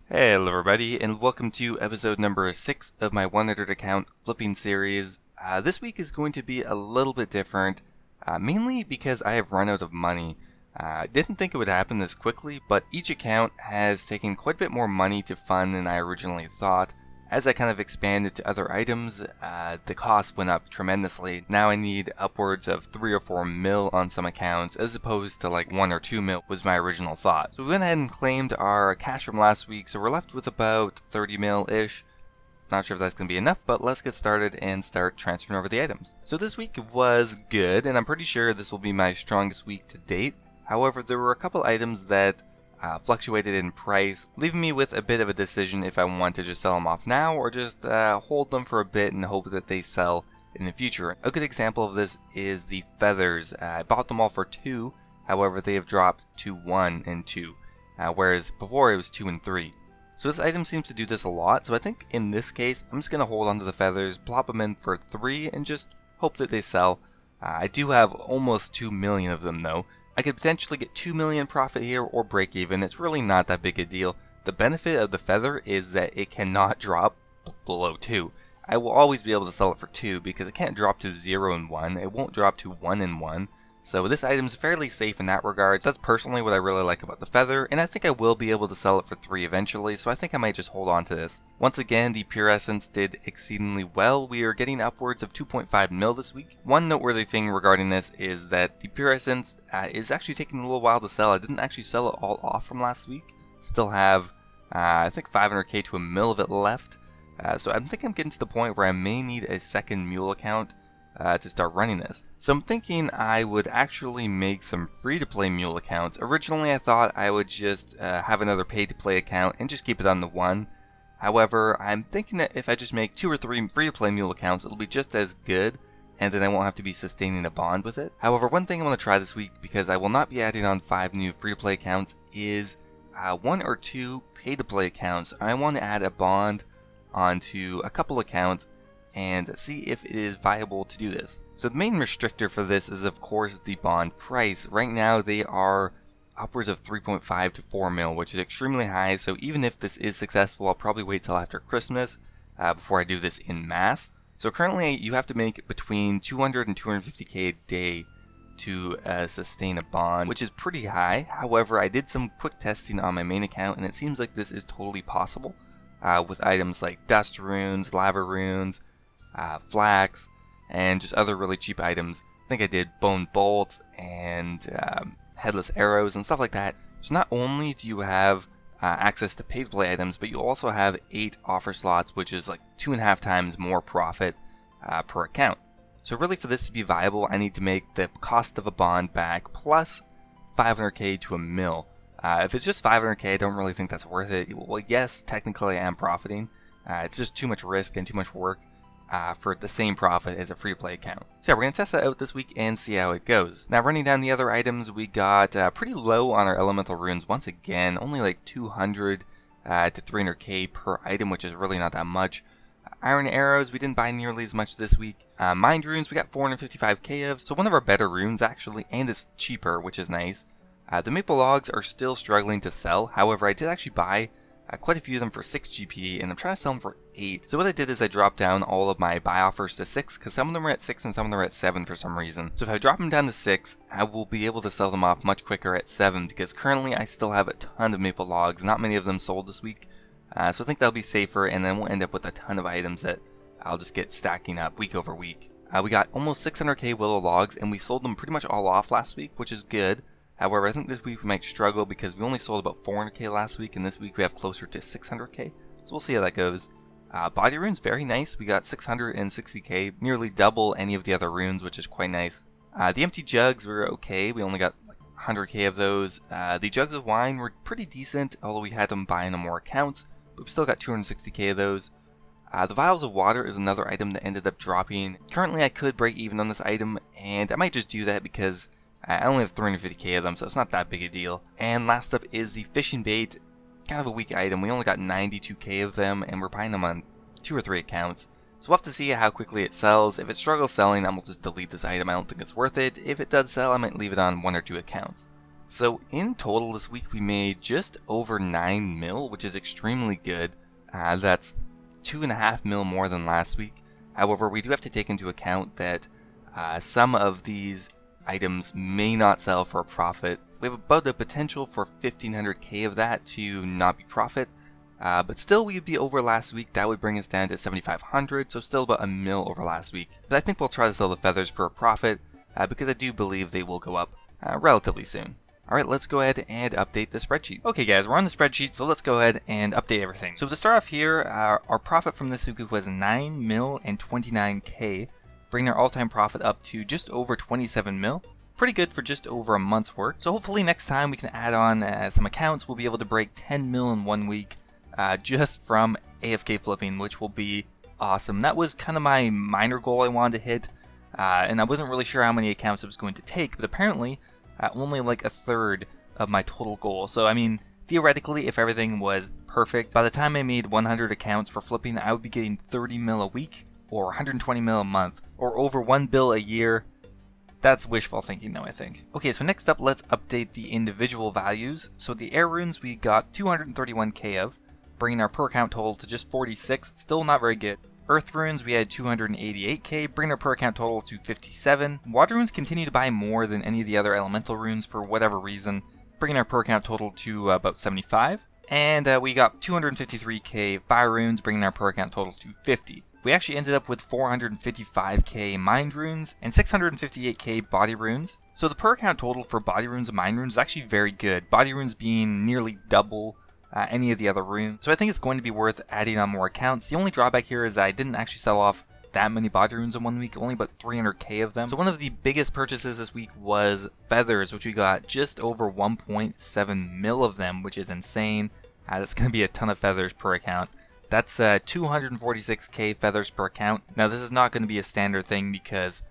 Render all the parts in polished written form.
Hey, hello everybody, and welcome to episode number 6 of my 100 account flipping series. This week is going to be a little bit different, mainly because I have run out of money. I didn't think it would happen this quickly, but each account has taken quite a bit more money to fund than I originally thought. As I kind of expanded to other items, the cost went up tremendously. Now I need upwards of 3 or 4 mil on some accounts, as opposed to like 1 or 2 mil was my original thought. So we went ahead and claimed our cash from last week, so we're left with about 30 mil-ish. Not sure if that's going to be enough, but let's get started and start transferring over the items. So this week was good, and I'm pretty sure this will be my strongest week to date. However, there were a couple items that fluctuated in price, leaving me with a bit of a decision if I want to just sell them off now or just hold them for a bit and hope that they sell in the future. A good example of this is the feathers. I bought them all for 2, however they have dropped to 1 and 2, whereas before it was 2 and 3. So this item seems to do this a lot, so I think in this case I'm just going to hold on to the feathers, plop them in for 3 and just hope that they sell. I do have almost 2 million of them though. I could potentially get 2 million profit here or break even. It's really not that big a deal. The benefit of the feather is that it cannot drop below 2. I will always be able to sell it for 2 because it can't drop to 0 and 1. It won't drop to 1 and 1. So this item is fairly safe in that regard. That's personally what I really like about the feather, and I think I will be able to sell it for 3 eventually, so I think I might just hold on to this. Once again, the Pure Essence did exceedingly well. We are getting upwards of 2.5 mil this week. One noteworthy thing regarding this is that the Pure Essence is actually taking a little while to sell. I didn't actually sell it all off from last week. Still have, I think 500k to a mil of it left. So I think I'm getting to the point where I may need a second mule account to start running this. So I'm thinking I would actually make some free-to-play mule accounts. Originally I thought I would just have another pay-to-play account and just keep it on the 1. However, I'm thinking that if I just make 2 or 3 free-to-play mule accounts, it'll be just as good, and then I won't have to be sustaining a bond with it. However, one thing I want to try this week, because I will not be adding on 5 new free-to-play accounts, is 1 or 2 pay-to-play accounts. I want to add a bond onto a couple accounts and see if it is viable to do this. So the main restrictor for this is of course the bond price. Right now they are upwards of 3.5 to 4 mil, which is extremely high, so even if this is successful, I'll probably wait till after Christmas before I do this in mass. So currently you have to make between 200 and 250k a day to sustain a bond, which is pretty high. However, I did some quick testing on my main account and it seems like this is totally possible with items like dust runes, lava runes, flax, and just other really cheap items. I think I did bone bolts and headless arrows and stuff like that. So not only do you have access to pay-to-play items, but you also have 8 offer slots, which is like 2.5 times more profit per account. So really for this to be viable, I need to make the cost of a bond back plus 500k to a mil. If it's just 500k, I don't really think that's worth it. Well, yes, technically I am profiting. It's just too much risk and too much work for the same profit as a free-to-play account. So yeah, we're going to test that out this week and see how it goes. Now running down the other items, we got pretty low on our elemental runes once again, only like 200 to 300k per item, which is really not that much. Iron arrows, we didn't buy nearly as much this week. Mind runes, we got 455k of, so one of our better runes actually, and it's cheaper, which is nice. The maple logs are still struggling to sell, however I did actually buy quite a few of them for 6 GP, and I'm trying to sell them for 8. So what I did is I dropped down all of my buy offers to 6, because some of them are at 6 and some of them are at 7 for some reason. So if I drop them down to 6, I will be able to sell them off much quicker at 7, because currently I still have a ton of maple logs, not many of them sold this week. So I think that'll be safer, and then we'll end up with a ton of items that I'll just get stacking up week over week. We got almost 600k willow logs, and we sold them pretty much all off last week, which is good. However, I think this week we might struggle because we only sold about 400k last week, and this week we have closer to 600k. So we'll see how that goes. Body runes, very nice. We got 660k, nearly double any of the other runes, which is quite nice. The empty jugs were okay. We only got like 100k of those. The jugs of wine were pretty decent, although we had them buying on more accounts. But we still got 260k of those. The vials of water is another item that ended up dropping. Currently I could break even on this item, and I might just do that because I only have 350k of them, so it's not that big a deal. And last up is the fishing bait. Kind of a weak item. We only got 92k of them, and we're buying them on 2 or 3 accounts. So we'll have to see how quickly it sells. If it struggles selling, I'm going to just delete this item. I don't think it's worth it. If it does sell, I might leave it on 1 or 2 accounts. So in total this week we made just over 9 mil, which is extremely good. That's 2.5 mil more than last week. However, we do have to take into account that some of these items may not sell for a profit. We have about a potential for 1,500k of that to not be profit, but still we'd be over last week. That would bring us down to 7,500, so still about a mil over last week. But I think we'll try to sell the feathers for a profit because I do believe they will go up relatively soon. Alright, let's go ahead and update the spreadsheet. Okay guys, we're on the spreadsheet, so let's go ahead and update everything. So to start off here, our profit from this week was 9 mil and 29k, bringing our all-time profit up to just over 27 mil. Pretty good for just over a month's work. So hopefully next time we can add on some accounts, we'll be able to break 10 mil in 1 week just from AFK flipping, which will be awesome. That was kind of my minor goal I wanted to hit, and I wasn't really sure how many accounts it was going to take, but apparently only like a third of my total goal. So I mean, theoretically, if everything was perfect, by the time I made 100 accounts for flipping, I would be getting 30 mil a week, or 120 mil a month, or over 1 bill a year. That's wishful thinking though, I think. Okay, so next up, let's update the individual values. So the air runes we got 231k of, bringing our per account total to just 46, still not very good. Earth runes we had 288k, bringing our per account total to 57. Water runes continue to buy more than any of the other elemental runes for whatever reason, bringing our per account total to about 75. And we got 253k fire runes, bringing our per account total to 50. We actually ended up with 455k mind runes and 658k body runes. So the per account total for body runes and mind runes is actually very good. Body runes being nearly double any of the other runes. So I think it's going to be worth adding on more accounts. The only drawback here is I didn't actually sell off that many body runes in 1 week, only about 300k of them. So one of the biggest purchases this week was feathers, which we got just over 1.7 mil of them, which is insane. That's going to be a ton of feathers per account. That's 246k feathers per account. Now this is not going to be a standard thing because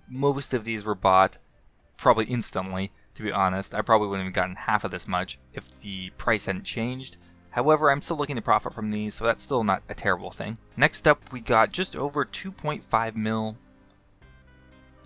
most of these were bought probably instantly, to be honest. I probably wouldn't have gotten half of this much if the price hadn't changed. However, I'm still looking to profit from these, so that's still not a terrible thing. Next up, we got just over 2.5 mil.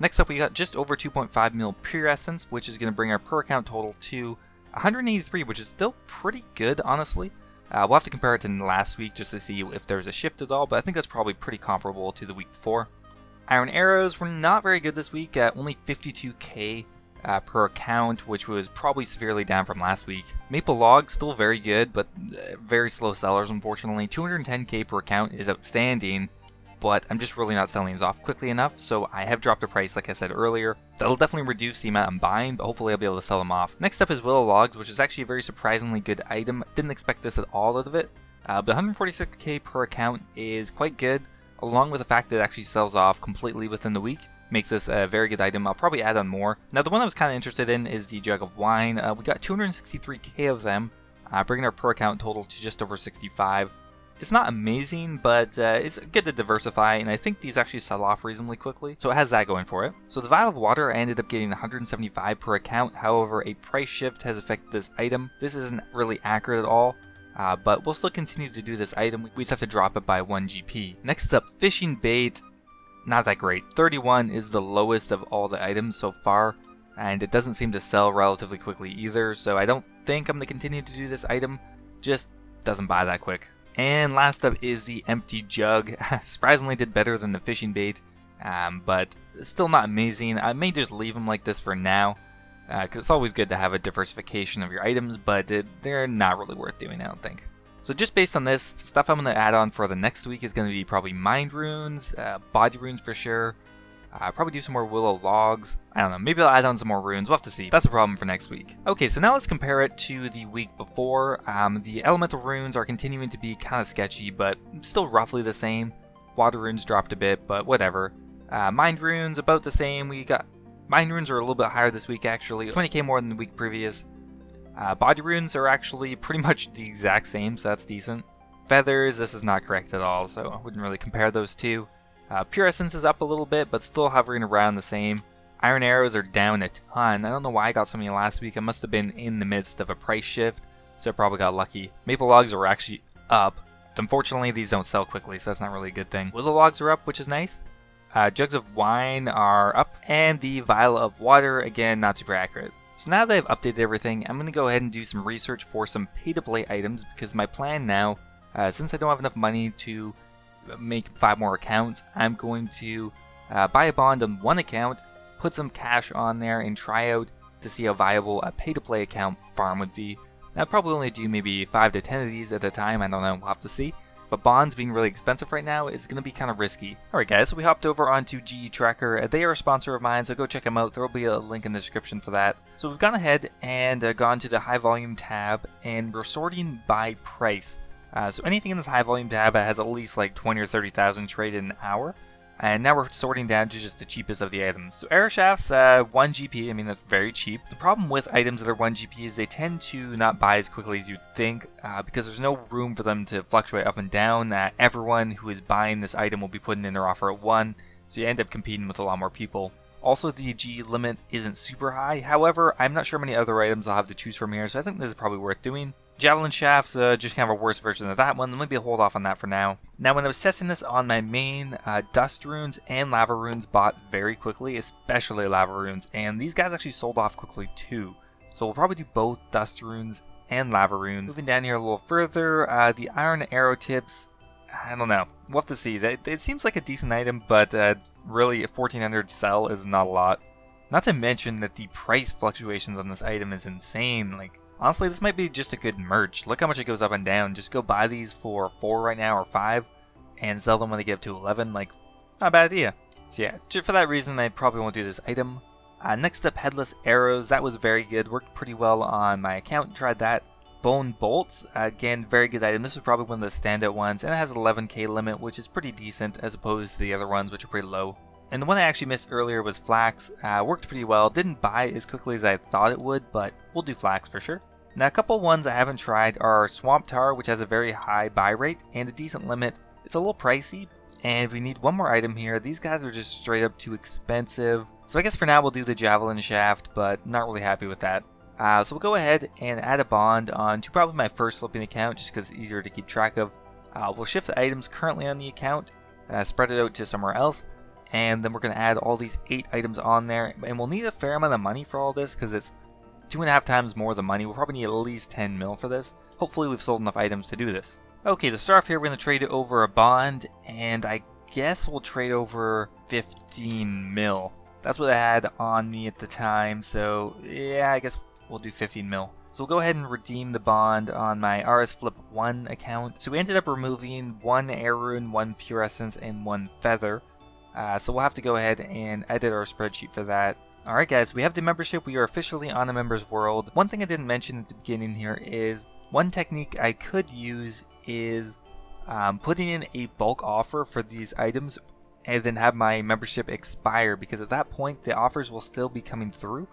Next up, we got just over 2.5 mil pure essence, which is going to bring our per account total to 183, which is still pretty good, honestly. We'll have to compare it to last week just to see if there's a shift at all, but I think that's probably pretty comparable to the week before. Iron arrows were not very good this week, only 52k per account, which was probably severely down from last week. Maple logs still very good, but very slow sellers, unfortunately. 210k per account is outstanding, but I'm just really not selling these off quickly enough, so I have dropped the price like I said earlier. That'll definitely reduce the amount I'm buying, but hopefully I'll be able to sell them off. Next up is willow logs, which is actually a very surprisingly good item. Didn't expect this at all out of it, but 146k per account is quite good, along with the fact that it actually sells off completely within the week. Makes this a very good item. I'll probably add on more. Now the one I was kind of interested in is the jug of wine. We got 263k of them, bringing our per account total to just over 65. It's not amazing, but it's good to diversify, and I think these actually sell off reasonably quickly, so it has that going for it. So the vial of water, I ended up getting 175 per account. However, a price shift has affected this item. This isn't really accurate at all, but we'll still continue to do this item. We just have to drop it by 1 GP. Next up, fishing bait. Not that great. 31 is the lowest of all the items so far, and it doesn't seem to sell relatively quickly either, so I don't think I'm going to continue to do this item. Just doesn't buy that quick. And last up is the empty jug. Surprisingly did better than the fishing bait, but still not amazing. I may just leave them like this for now, because it's always good to have a diversification of your items, but they're not really worth doing, I don't think. So just based on this, stuff I'm going to add on for the next week is going to be probably mind runes, body runes for sure. Probably do some more willow logs. I don't know, maybe I'll add on some more runes. We'll have to see. That's a problem for next week. Okay, so now let's compare it to the week before. The elemental runes are continuing to be kind of sketchy, but still roughly the same. Water runes dropped a bit, but whatever. Mind runes about the same. Mind runes are a little bit higher this week actually, 20k more than the week previous. Body runes are actually pretty much the exact same, so that's decent. Feathers, this is not correct at all, so I wouldn't really compare those two. Pure essence is up a little bit, but still hovering around the same. Iron arrows are down a ton. I don't know why I got so many last week. I must have been in the midst of a price shift, so I probably got lucky. Maple logs are actually up. Unfortunately, these don't sell quickly, so that's not really a good thing. Willow logs are up, which is nice. Jugs of wine are up, and the vial of water, again, not super accurate. So now that I've updated everything, I'm going to go ahead and do some research for some pay-to-play items, because my plan now, since I don't have enough money to make 5 more accounts, I'm going to buy a bond on one account, put some cash on there, and try out to see how viable a pay-to-play account farm would be. Now, I'd probably only do maybe 5 to 10 of these at a time, I don't know, we'll have to see. But bonds being really expensive right now is going to be kind of risky. Alright guys, so we hopped over onto GE Tracker. They are a sponsor of mine, so go check them out. There will be a link in the description for that. So we've gone ahead and gone to the high volume tab, and we're sorting by price. So anything in this high volume tab has at least like 20 or 30,000 traded an hour. And now we're sorting down to just the cheapest of the items. So arrow shafts, 1 GP, I mean that's very cheap. The problem with items that are 1 GP is they tend to not buy as quickly as you'd think, because there's no room for them to fluctuate up and down. Everyone who is buying this item will be putting in their offer at 1, so you end up competing with a lot more people. Also, the GE limit isn't super high, however, I'm not sure how many other items I'll have to choose from here, so I think this is probably worth doing. Javelin shafts, just kind of a worse version of that one. Maybe I'll hold off on that for now. Now, when I was testing this on my main, dust runes and lava runes bought very quickly, especially lava runes, and these guys actually sold off quickly too. So we'll probably do both dust runes and lava runes. Moving down here a little further, the iron arrow tips, I don't know. We'll have to see. It seems like a decent item, but really 1400 sell is not a lot. Not to mention that the price fluctuations on this item is insane. Like, honestly, this might be just a good merch. Look how much it goes up and down. Just go buy these for 4 right now or 5 and sell them when they get up to 11. Like, not a bad idea. So yeah, just for that reason, I probably won't do this item. Next up, headless arrows. That was very good. Worked pretty well on my account. Tried that. Bone bolts. Again, very good item. This is probably one of the standout ones. And it has an 11k limit, which is pretty decent as opposed to the other ones, which are pretty low. And the one I actually missed earlier was flax. Worked pretty well. Didn't buy it as quickly as I thought it would, but we'll do flax for sure. Now, a couple ones I haven't tried are Swamp Tar, which has a very high buy rate and a decent limit. It's a little pricey, and we need one more item here. These guys are just straight up too expensive. So I guess for now we'll do the Javelin Shaft, but not really happy with that. So we'll go ahead and add a bond on to probably my first flipping account, just because it's easier to keep track of. We'll shift the items currently on the account, spread it out to somewhere else, and then we're going to add all these 8 items on there. And we'll need a fair amount of money for all this, because it's 2.5 times more the money. We'll probably need at least 10 mil for this. Hopefully we've sold enough items to do this. Okay, to start off here, we're going to trade over a bond, and I guess we'll trade over 15 mil. That's what I had on me at the time, so yeah, I guess we'll do 15 mil. So we'll go ahead and redeem the bond on my RS Flip 1 account. So we ended up removing 1 air rune, 1 pure essence, and 1 feather. So we'll have to go ahead and edit our spreadsheet for that. Alright guys, we have the membership. We are officially on a member's world. One thing I didn't mention at the beginning here is one technique I could use is putting in a bulk offer for these items and then have my membership expire, because at that point the offers will still be coming through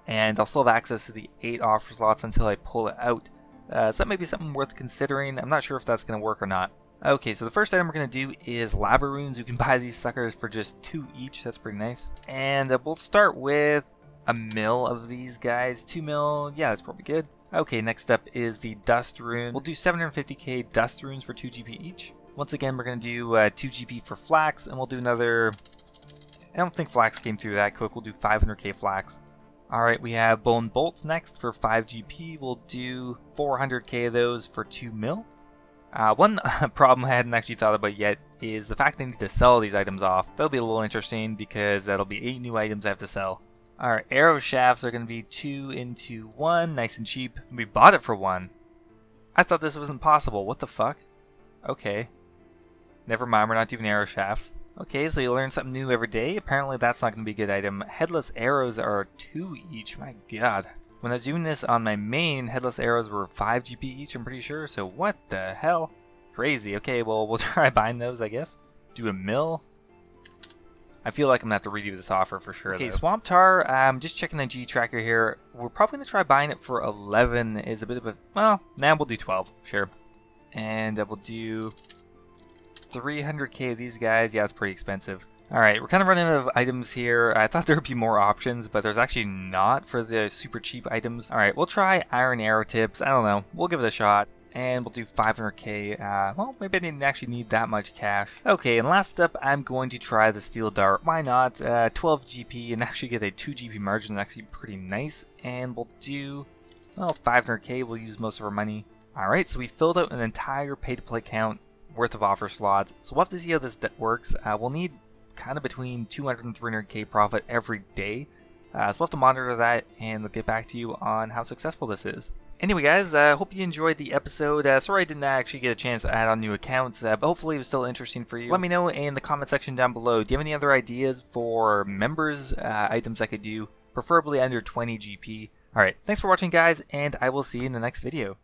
and I'll still have access to the 8 offer slots until I pull it out. So that may be something worth considering. I'm not sure if that's going to work or not. Okay, so the first item we're going to do is lava runes. You can buy these suckers for just 2 each. That's pretty nice. And we'll start with a mil of these guys. 2 mil, yeah, that's probably good. Okay, next up is the dust rune. We'll do 750k dust runes for 2 GP each. Once again, we're going to do 2 GP for flax, and we'll do another... I don't think flax came through that quick. We'll do 500k flax. Alright, we have bone bolts next for 5 GP. We'll do 400k of those for 2 mil. One problem I hadn't actually thought about yet is the fact they need to sell these items off. That'll be a little interesting because that'll be 8 new items I have to sell. Alright, arrow shafts are going to be 2 into 1, nice and cheap. We bought it for 1. I thought this wasn't possible. What the fuck? Okay. Never mind, we're not doing arrow shafts. Okay, so you learn something new every day. Apparently that's not going to be a good item. Headless arrows are 2 each. My god. When I was doing this on my main, headless arrows were 5 GP each, I'm pretty sure. So what the hell? Crazy. Okay, well, we'll try buying those, I guess. Do a mill. I feel like I'm going to have to redo this offer for sure. Okay, though. Swamp Tar, just checking the G tracker here. We're probably going to try buying it for 11. Is a bit of a... Well, now we'll do 12. Sure. And we'll do 300k of these guys. Yeah, it's pretty expensive. Alright, we're kind of running out of items here. I thought there would be more options, but there's actually not for the super cheap items. Alright, we'll try iron arrow tips. I don't know. We'll give it a shot. and we'll do 500k. Well, maybe I didn't actually need that much cash. Okay, and last up, I'm going to try the steel dart. Why not? 12 GP and actually get a 2 GP margin, actually pretty nice. And we'll do, well, 500k. We'll use most of our money. Alright, so we filled out an entire pay-to-play account worth of offer slots. So we'll have to see how this works. We'll need kind of between 200 and 300k profit every day. So we'll have to monitor that, and we'll get back to you on how successful this is. Anyway, guys, hope you enjoyed the episode. Sorry I didn't actually get a chance to add on new accounts, but hopefully it was still interesting for you. Let me know in the comment section down below. Do you have any other ideas for members, items I could do, preferably under 20 GP? Alright, thanks for watching, guys, and I will see you in the next video.